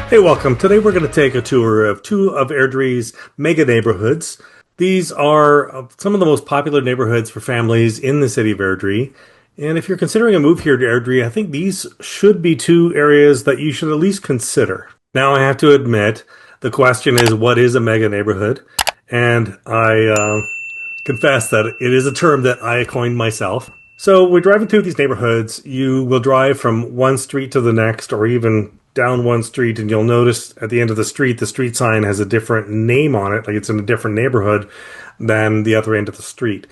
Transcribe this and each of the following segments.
Hey, welcome. Today we're going to take a tour of two of Airdrie's mega neighborhoods. These are some of the most popular neighborhoods for families in the city of Airdrie. And if you're considering a move here to Airdrie, I think these should be two areas that you should at least consider. Now, I have to admit, the question is, what is a mega neighborhood? And I confess that it is a term that I coined myself. So we're driving through these neighborhoods. You will drive from one street to the next, or even down one street, and you'll notice at the end of the street sign has a different name on it, like it's in a different neighborhood than the other end of the street.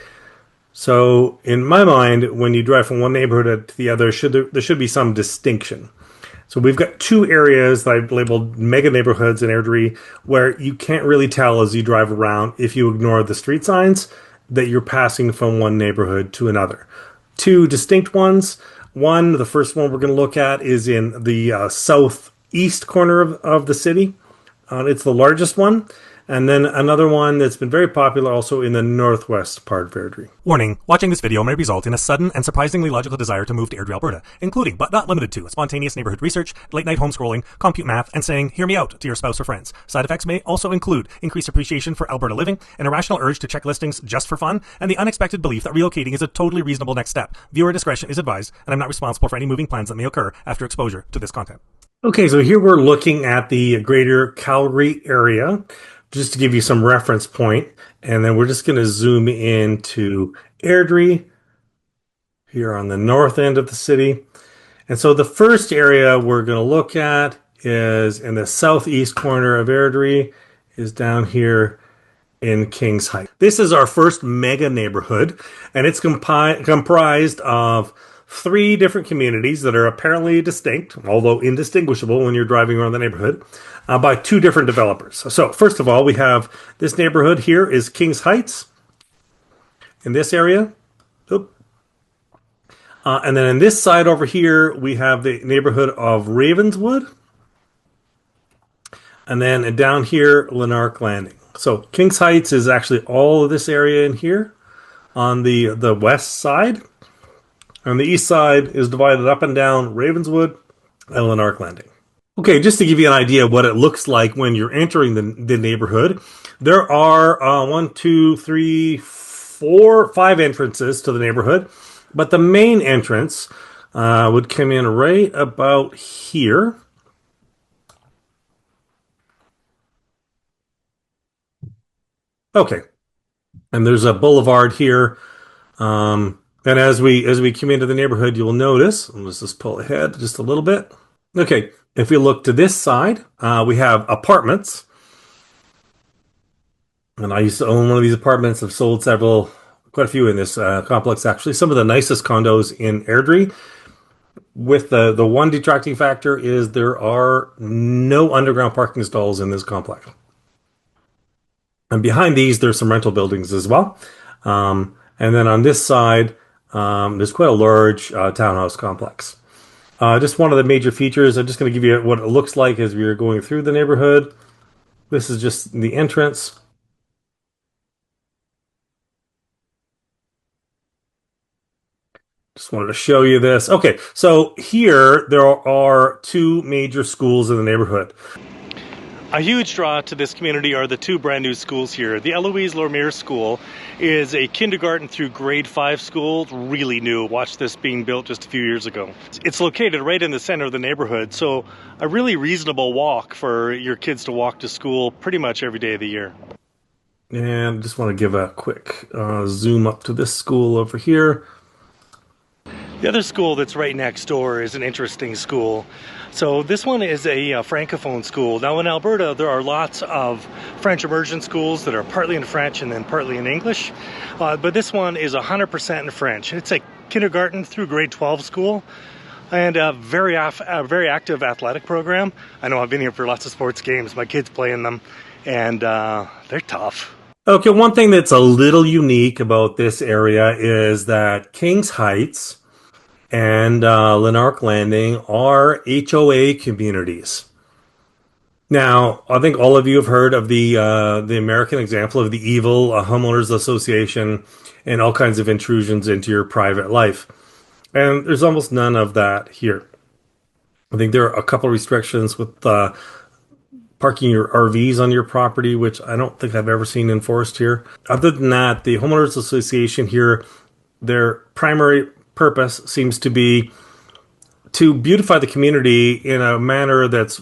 So in my mind, when you drive from one neighborhood to the other, there should be some distinction. So we've got two areas that I've labeled mega neighborhoods in Airdrie where you can't really tell as you drive around, if you ignore the street signs, that you're passing from one neighborhood to another. Two distinct ones. One, the first one we're going to look at is in the southeast corner of the city. It's the largest one. And then another one that's been very popular also in the northwest part of Airdrie. Warning, watching this video may result in a sudden and surprisingly logical desire to move to Airdrie, Alberta, including, but not limited to, spontaneous neighborhood research, late-night homescrolling, compute math, and saying, hear me out, to your spouse or friends. Side effects may also include increased appreciation for Alberta living, an irrational urge to check listings just for fun, and the unexpected belief that relocating is a totally reasonable next step. Viewer discretion is advised, and I'm not responsible for any moving plans that may occur after exposure to this content. Okay, so here we're looking at the greater Calgary area, just to give you some reference point, and then we're just going to zoom into Airdrie here on the north end of the city. And so the first area we're going to look at is in the southeast corner of Airdrie, is down here in Kings Heights. This is our first mega neighborhood, and it's comprised of three different communities that are apparently distinct, although indistinguishable when you're driving around the neighborhood, by two different developers. So first of all, we have this neighborhood here is Kings Heights in this area. And then in this side over here, we have the neighborhood of Ravenswood. And then down here, Lanark Landing. So Kings Heights is actually all of this area in here on the west side. On the east side is divided up and down Ravenswood and Lanark Landing. Okay, just to give you an idea of what it looks like when you're entering the neighborhood, there are 5 entrances to the neighborhood, but the main entrance would come in right about here. Okay, and there's a boulevard here. And as we come into the neighborhood, you'll notice, let's just pull ahead just a little bit. Okay, if we look to this side, we have apartments. And I used to own one of these apartments. I've sold quite a few in this complex, actually. Some of the nicest condos in Airdrie. With the one detracting factor is there are no underground parking stalls in this complex. And behind these, there's some rental buildings as well. And then on this side, there's quite a large townhouse complex. Just one of the major features, I'm just going to give you what it looks like as we are going through the neighborhood. This is just the entrance. Just wanted to show you this. Okay, so here there are two major schools in the neighborhood. A huge draw to this community are the two brand new schools here. The Eloise Lormier School is a kindergarten through grade 5 school, really new. Watched this being built just a few years ago. It's located right in the center of the neighborhood, so a really reasonable walk for your kids to walk to school pretty much every day of the year. And just want to give a quick zoom up to this school over here. The other school that's right next door is an interesting school. So this one is a Francophone school. Now in Alberta, there are lots of French immersion schools that are partly in French and then partly in English. But this one is 100% in French. It's a kindergarten through grade 12 school and a very active athletic program. I know I've been here for lots of sports games. My kids play in them and they're tough. Okay, one thing that's a little unique about this area is that Kings Heights and Lanark Landing are HOA communities. Now, I think all of you have heard of the American example of the evil homeowners association and all kinds of intrusions into your private life. And there's almost none of that here. I think there are a couple restrictions with parking your RVs on your property, which I don't think I've ever seen enforced here. Other than that, the homeowners association here, their primary purpose seems to be to beautify the community in a manner that's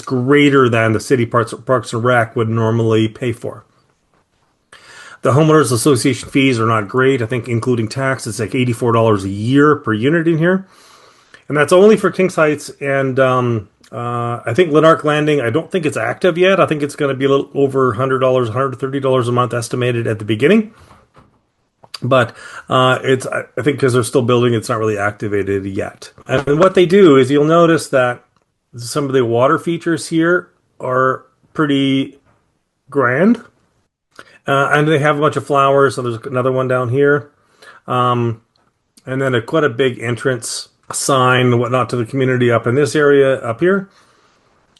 greater than the city parks and rec would normally pay for. The homeowners association fees are not great. I think including tax, it's like $84 a year per unit in here, and that's only for Kings Heights and I think Lanark Landing. I don't think it's active yet. I think it's going to be a little over $100, $130 a month estimated at the beginning. But I think because they're still building, it's not really activated yet. And what they do is you'll notice that some of the water features here are pretty grand. And they have a bunch of flowers. So there's another one down here. And then quite a big entrance sign and whatnot to the community up in this area up here.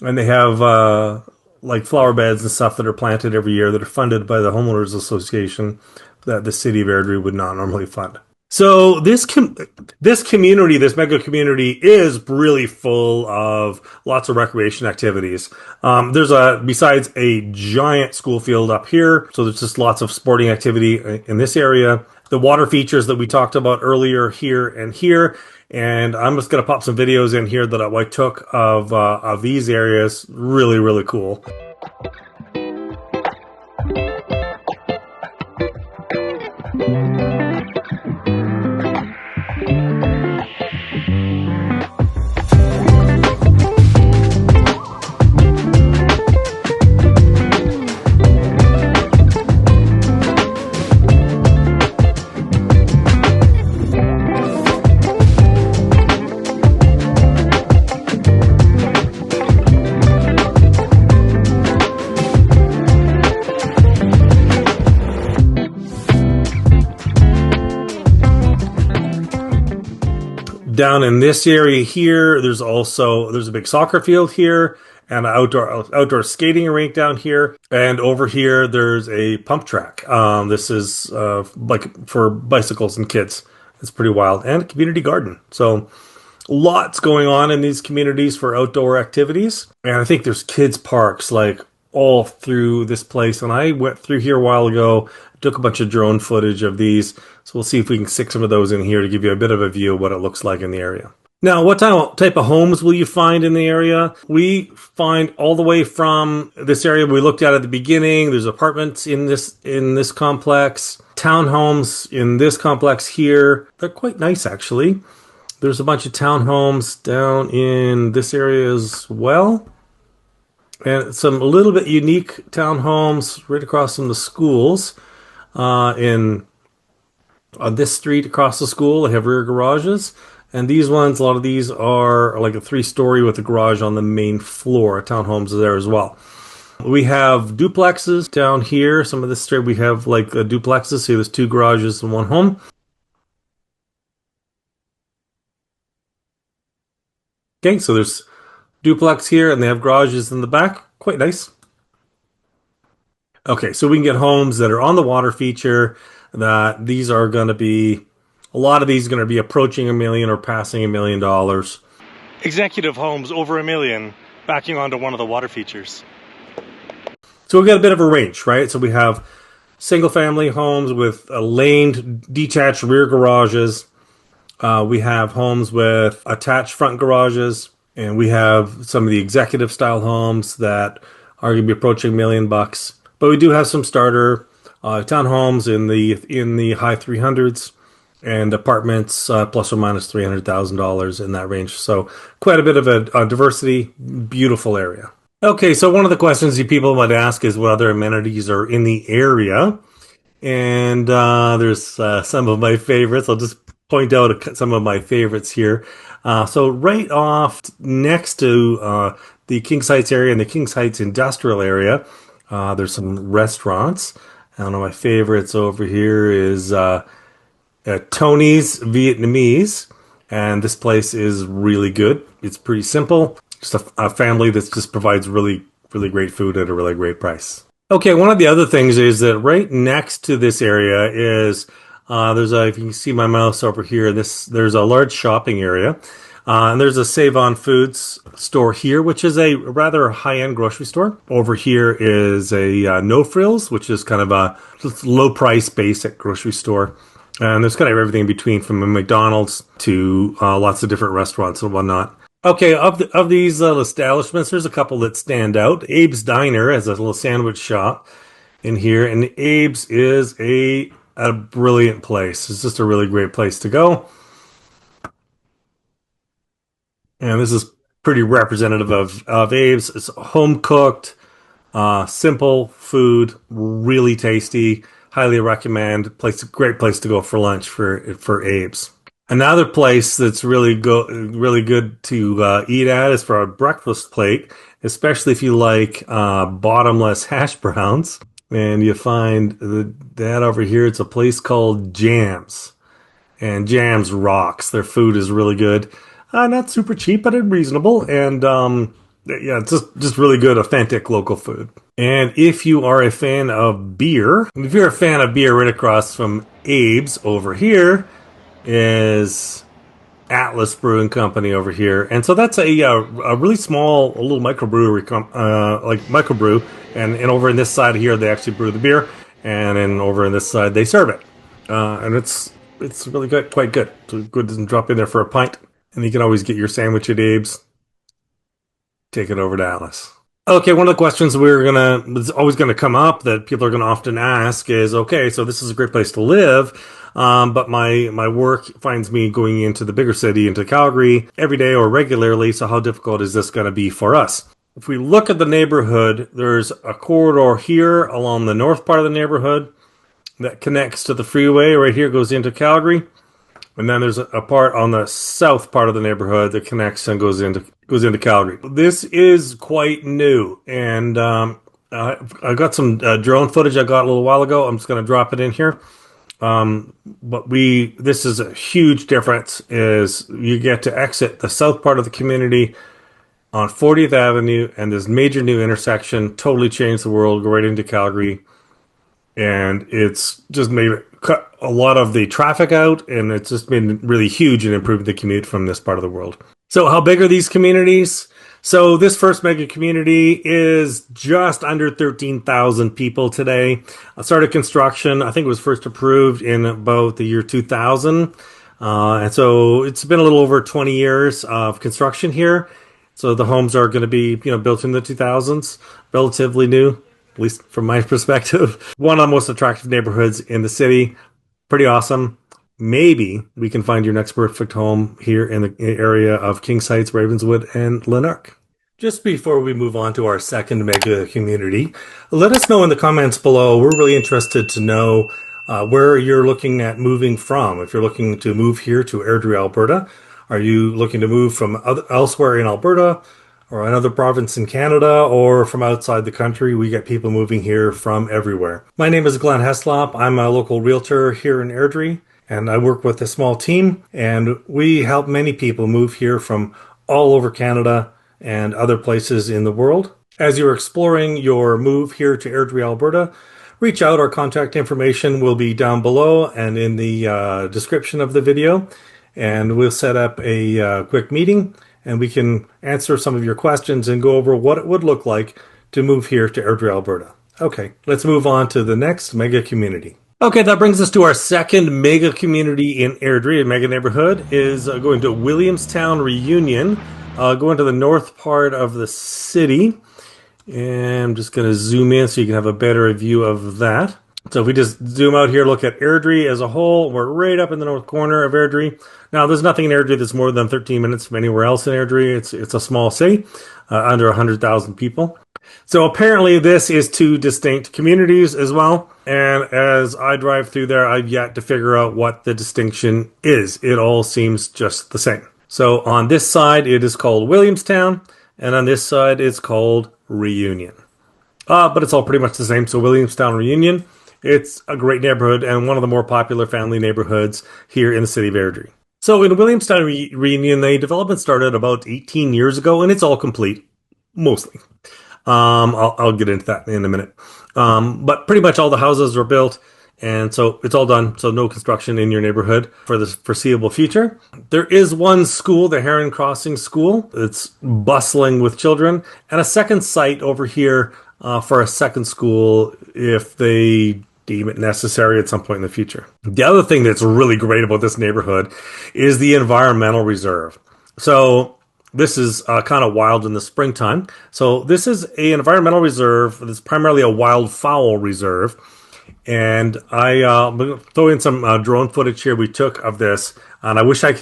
And they have like flower beds and stuff that are planted every year that are funded by the homeowners association that the city of Airdrie would not normally fund. So this community, this mega community, is really full of lots of recreation activities. There's besides a giant school field up here, so there's just lots of sporting activity in this area. The water features that we talked about earlier here and here, and I'm just going to pop some videos in here that I took of these areas. Really, really cool. Down in this area here, there's a big soccer field here and an outdoor skating rink down here. And over here, there's a pump track. This is like for bicycles and kids. It's pretty wild. And a community garden. So lots going on in these communities for outdoor activities. And I think there's kids parks like all through this place. And I went through here a while ago, took a bunch of drone footage of these. So we'll see if we can stick some of those in here to give you a bit of a view of what it looks like in the area. Now, what type of homes will you find in the area? We find all the way from this area we looked at the beginning. There's apartments in this complex, townhomes in this complex here. They're quite nice, actually. There's a bunch of townhomes down in this area as well. And some a little bit unique townhomes right across from the schools. On this street across the school, they have rear garages. And these ones, a lot of these are like a 3-story with a garage on the main floor. Townhomes are there as well. We have duplexes down here. Some of this street we have like duplexes. So there's 2 garages and 1 home. Okay, so there's duplex here and they have garages in the back. Quite nice. Okay, so we can get homes that are on the water feature. That these are going to be, a lot of these are going to be approaching $1 million or passing $1 million. Executive homes over $1 million, backing onto one of the water features. So we've got a bit of a range, right? So we have single-family homes with laned, detached rear garages. We have homes with attached front garages, and we have some of the executive-style homes that are going to be approaching $1 million. But we do have some starter townhomes in the high 300s and apartments plus or minus $300,000 in that range. So quite a bit of a diversity, beautiful area. Okay, so one of the questions you people might ask is what other amenities are in the area. And there's some of my favorites. I'll just point out some of my favorites here. So right off next to the Kings Heights area and the Kings Heights industrial area, there's some restaurants. One of my favorites over here is Tony's Vietnamese, and this place is really good. It's pretty simple. Just a family that just provides really, really great food at a really great price. Okay, one of the other things is that right next to this area is if you can see my mouse over here, there's a large shopping area. And there's a Save On Foods store here, which is a rather high-end grocery store. Over here is a No Frills, which is kind of a low-price basic grocery store. And there's kind of everything in between, from a McDonald's to lots of different restaurants and whatnot. Okay, of these establishments, there's a couple that stand out. Abe's Diner has a little sandwich shop in here, and Abe's is a brilliant place. It's just a really great place to go. And this is pretty representative of Abe's. It's home cooked, simple food, really tasty. Highly recommend. Great place to go for lunch for Abe's. Another place that's really good to eat at is for a breakfast plate, especially if you like bottomless hash browns. And you find that over here. It's a place called Jams, and Jams rocks. Their food is really good. Not super cheap, but reasonable. And yeah, it's just really good, authentic local food. And if you are a fan of beer, right across from Abe's over here is Atlas Brewing Company over here. And so that's a really small, a little microbrewery, like microbrew. And over in this side here, they actually brew the beer. And then over in this side, they serve it. And it's really good, quite good. So good to drop in there for a pint. And you can always get your sandwich at Abe's. Take it over to Alice. Okay, one of the questions that's always gonna come up that people are gonna often ask is, okay, so this is a great place to live, but my work finds me going into the bigger city, into Calgary, every day or regularly. So how difficult is this gonna be for us? If we look at the neighborhood, there's a corridor here along the north part of the neighborhood that connects to the freeway. Right here, goes into Calgary. And then there's a part on the south part of the neighborhood that connects and goes into Calgary. This is quite new, and I got some drone footage I got a little while ago. I'm just going to drop it in here. But this is a huge difference. Is you get to exit the south part of the community on 40th Avenue, and this major new intersection totally changed the world. Go right into Calgary, and it's just made cut a lot of the traffic out, and it's just been really huge in improving the commute from this part of the world. So how big are these communities? So this first mega community is just under 13,000 people today. I started construction, I think it was first approved in about the year 2000. And so it's been a little over 20 years of construction here. So the homes are going to be, built in the 2000s, relatively new, at least from my perspective. One of the most attractive neighborhoods in the city. Pretty awesome. Maybe we can find your next perfect home here in the area of Kings Heights, Ravenswood, and Lanark. Just before we move on to our second mega community, let us know in the comments below. We're really interested to know where you're looking at moving from. If you're looking to move here to Airdrie, Alberta, are you looking to move from elsewhere in Alberta, or another province in Canada, or from outside the country? We get people moving here from everywhere. My name is Glenn Heslop. I'm a local realtor here in Airdrie, and I work with a small team, and we help many people move here from all over Canada and other places in the world. As you're exploring your move here to Airdrie, Alberta, reach out. Our contact information will be down below and in the description of the video, and we'll set up a quick meeting, and we can answer some of your questions and go over what it would look like to move here to Airdrie, Alberta. Okay, let's move on to the next mega community. Okay, that brings us to our second mega community in Airdrie. A mega neighborhood is going to Williamstown Reunion, going to the north part of the city. And I'm just going to zoom in so you can have a better view of that. So if we just zoom out here, look at Airdrie as a whole, we're right up in the north corner of Airdrie. Now, there's nothing in Airdrie that's more than 13 minutes from anywhere else in Airdrie. It's a small city, under 100,000 people. So apparently this is two distinct communities as well. And as I drive through there, I've yet to figure out what the distinction is. It all seems just the same. So on this side, it is called Williamstown, and on this side, it's called Reunion. But it's all pretty much the same. So Williamstown Reunion, it's a great neighborhood and one of the more popular family neighborhoods here in the city of Airdrie. So in Williamstown Reunion, the development started about 18 years ago, and it's all complete, mostly. I'll get into that in a minute. But pretty much all the houses are built, And so it's all done. So no construction in your neighborhood for the foreseeable future. There is one school, the Heron Crossing School. It's bustling with children, and a second site over here for a second school if they deem it necessary at some point in the future. The other thing that's really great about this neighborhood is the environmental reserve. So this is kind of wild in the springtime. So this is an environmental reserve that's primarily a wildfowl reserve. And I'm throw in some drone footage here we took of this. And I wish I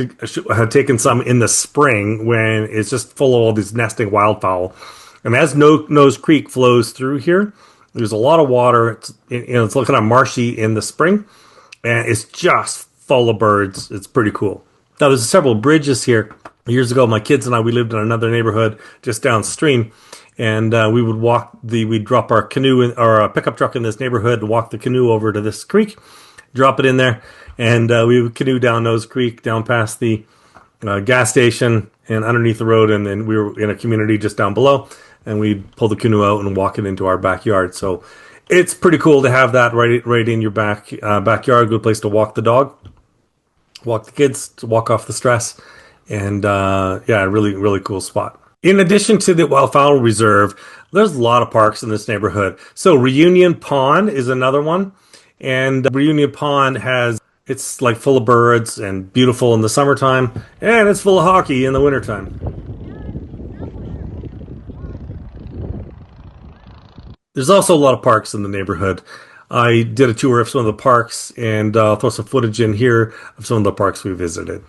had taken some in the spring when it's just full of all these nesting wildfowl. And as Nose Creek flows through here, there's a lot of water. It's looking kind of marshy in the spring, and it's just full of birds. It's pretty cool. Now, there's several bridges here. Years ago, my kids and I, we lived in another neighborhood just downstream, and we'd drop our canoe or a pickup truck in this neighborhood and walk the canoe over to this creek, drop it in there, and we would canoe down Nose Creek, down past the gas station and underneath the road, and then we were in a community just down below, and we'd pull the canoe out and walk it into our backyard. So it's pretty cool to have that right in your backyard. Good place to walk the dog, walk the kids, to walk off the stress, and really, really cool spot. In addition to the Wildfowl Reserve, there's a lot of parks in this neighborhood. So Reunion Pond is another one, and Reunion Pond it's like full of birds and beautiful in the summertime, and it's full of hockey in the wintertime. There's also a lot of parks in the neighborhood. I did a tour of some of the parks, and I'll throw some footage in here of some of the parks we visited.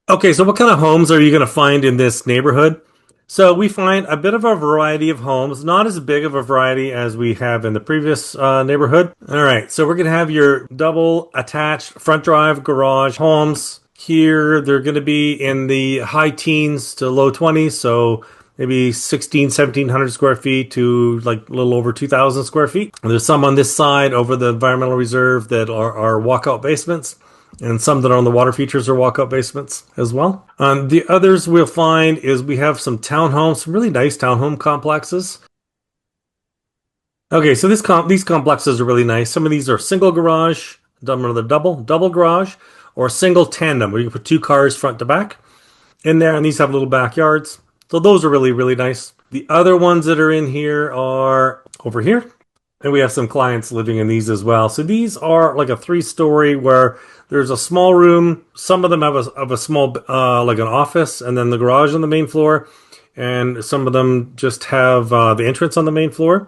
Okay, so what kind of homes are you going to find in this neighborhood? So we find a bit of a variety of homes, not as big of a variety as we have in the previous neighborhood. All right, so we're going to have your double attached front drive garage homes. Here, they're going to be in the high teens to low 20s, so maybe 1700 square feet to like a little over 2,000 square feet. And there's some on this side over the environmental reserve that are walkout basements. And some that are on the water features are walkout basements as well. The others we'll find is we have some townhomes, some really nice townhome complexes. Okay, so these complexes are really nice. Some of these are single garage, another double garage, or single tandem, where you can put two cars front to back in there, and these have little backyards. So those are really, really nice. The other ones that are in here are over here. And we have some clients living in these as well. So these are like a 3-story where there's a small room. Some of them have a small, like an office, and then the garage on the main floor. And some of them just have the entrance on the main floor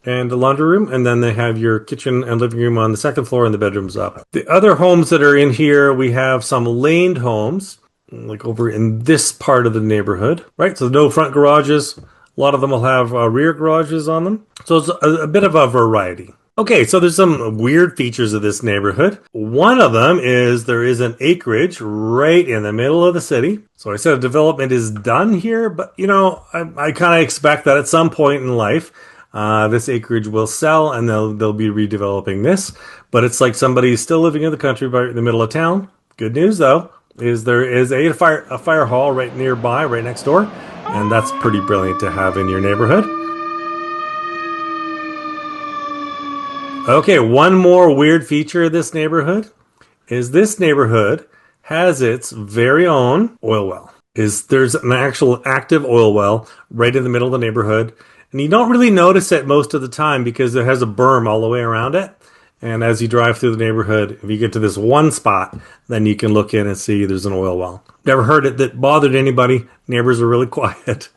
and the laundry room. And then they have your kitchen and living room on the second floor and the bedrooms up. The other homes that are in here, we have some laned homes, like over in this part of the neighborhood, right? So no front garages. A lot of them will have rear garages on them. So it's a bit of a variety. Okay, so there's some weird features of this neighborhood. One of them is there is an acreage right in the middle of the city. So I said development is done here, but I kind of expect that at some point in life, this acreage will sell and they'll be redeveloping this. But it's like somebody's still living in the country right in the middle of town. Good news though is there is a fire hall right nearby, right next door. And that's pretty brilliant to have in your neighborhood. Okay, one more weird feature of this neighborhood is this neighborhood has its very own oil well. There's an actual active oil well right in the middle of the neighborhood. And you don't really notice it most of the time because it has a berm all the way around it. And as you drive through the neighborhood, if you get to this one spot, then you can look in and see there's an oil well. Never heard it that bothered anybody. Neighbors are really quiet.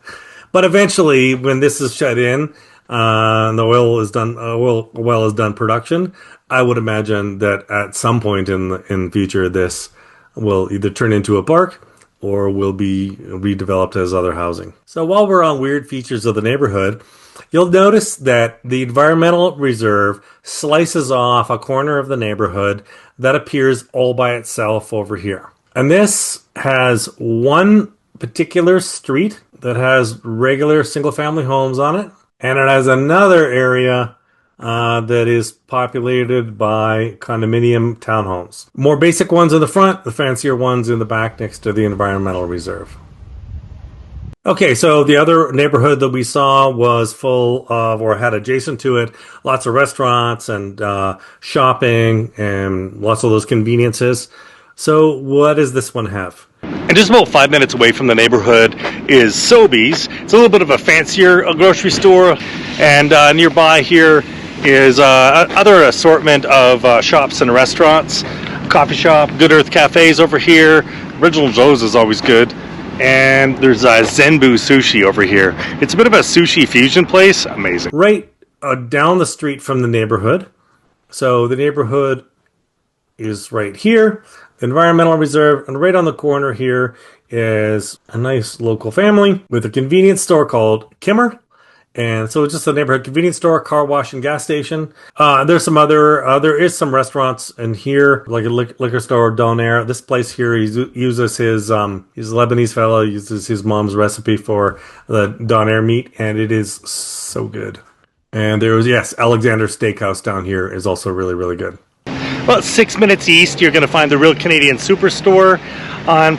But eventually, when this is shut in, the oil well is done production, I would imagine that at some point in the future, this will either turn into a park or will be redeveloped as other housing. So while we're on weird features of the neighborhood, you'll notice that the environmental reserve slices off a corner of the neighborhood that appears all by itself over here. And this has one particular street that has regular single-family homes on it, and it has another area that is populated by condominium townhomes. More basic ones in the front, the fancier ones in the back next to the environmental reserve. Okay, so the other neighborhood that we saw was full of, or had adjacent to it, lots of restaurants and shopping and lots of those conveniences. So what does this one have? And just about 5 minutes away from the neighborhood is Sobeys. It's a little bit of a fancier grocery store, and nearby here is other assortment of shops and restaurants. Coffee shop, Good Earth Cafes over here. Original Joe's is always good. And there's Zenbu Sushi over here. It's a bit of a sushi fusion place. Amazing. Right down the street from the neighborhood. So the neighborhood is right here, the environmental reserve, and right on the corner here is a nice local family with a convenience store called Kimmer. And so it's just a neighborhood convenience store, car wash, and gas station. There's some there is some restaurants in here, like a liquor store, Donair. This place here, he uses he's a Lebanese fellow, uses his mom's recipe for the Donair meat, and it is so good. And there was, yes, Alexander Steakhouse down here is also really, really good. About 6 minutes east, you're going to find the Real Canadian Superstore.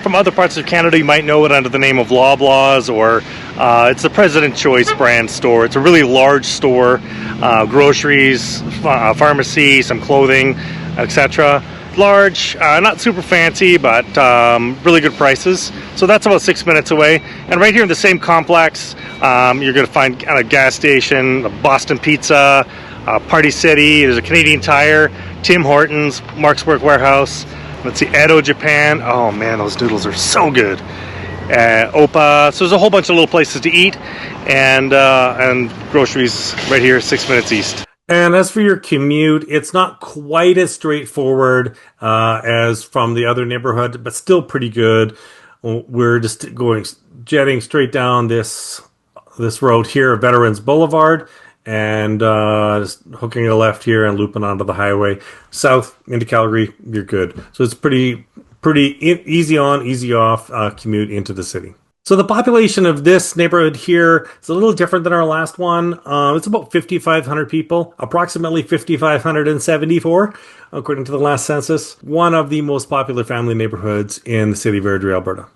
From other parts of Canada, you might know it under the name of Loblaws, or it's the President Choice brand store. It's a really large store, groceries, pharmacy, some clothing, etc. Large, not super fancy, but really good prices. So that's about 6 minutes away. And right here in the same complex, you're going to find a gas station, a Boston Pizza, Party City. There's a Canadian Tire, Tim Hortons, Mark's Work Warehouse. Let's see, Edo Japan. Oh man, those noodles are so good. Opa. So there's a whole bunch of little places to eat, and groceries right here, 6 minutes east. And as for your commute, it's not quite as straightforward as from the other neighborhood, but still pretty good. We're just jetting straight down this road here, Veterans Boulevard, and just hooking a left here and looping onto the highway south into Calgary. You're good. So it's pretty easy on, easy off commute into the city. So the population of this neighborhood here is a little different than our last one. It's about 5,500 people, approximately 5,574, according to the last census. One of the most popular family neighborhoods in the city of Airdrie, Alberta.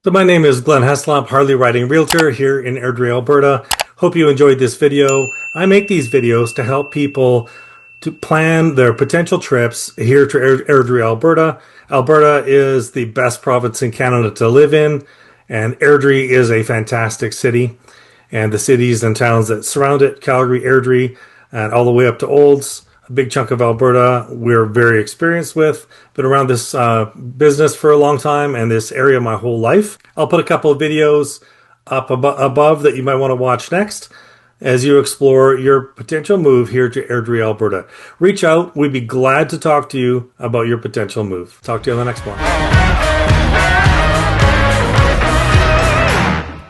So my name is Glenn Heslop, Harley Riding Realtor here in Airdrie, Alberta. Hope you enjoyed this video. I make these videos to help people to plan their potential trips here to Airdrie, Alberta. Alberta is the best province in Canada to live in, and Airdrie is a fantastic city. And the cities and towns that surround it, Calgary, Airdrie, and all the way up to Olds, a big chunk of Alberta we're very experienced with. Been around this business for a long time and this area my whole life. I'll put a couple of videos up above that you might want to watch next as you explore your potential move here to Airdrie, Alberta. Reach out. We'd be glad to talk to you about your potential move. Talk to you on the next one.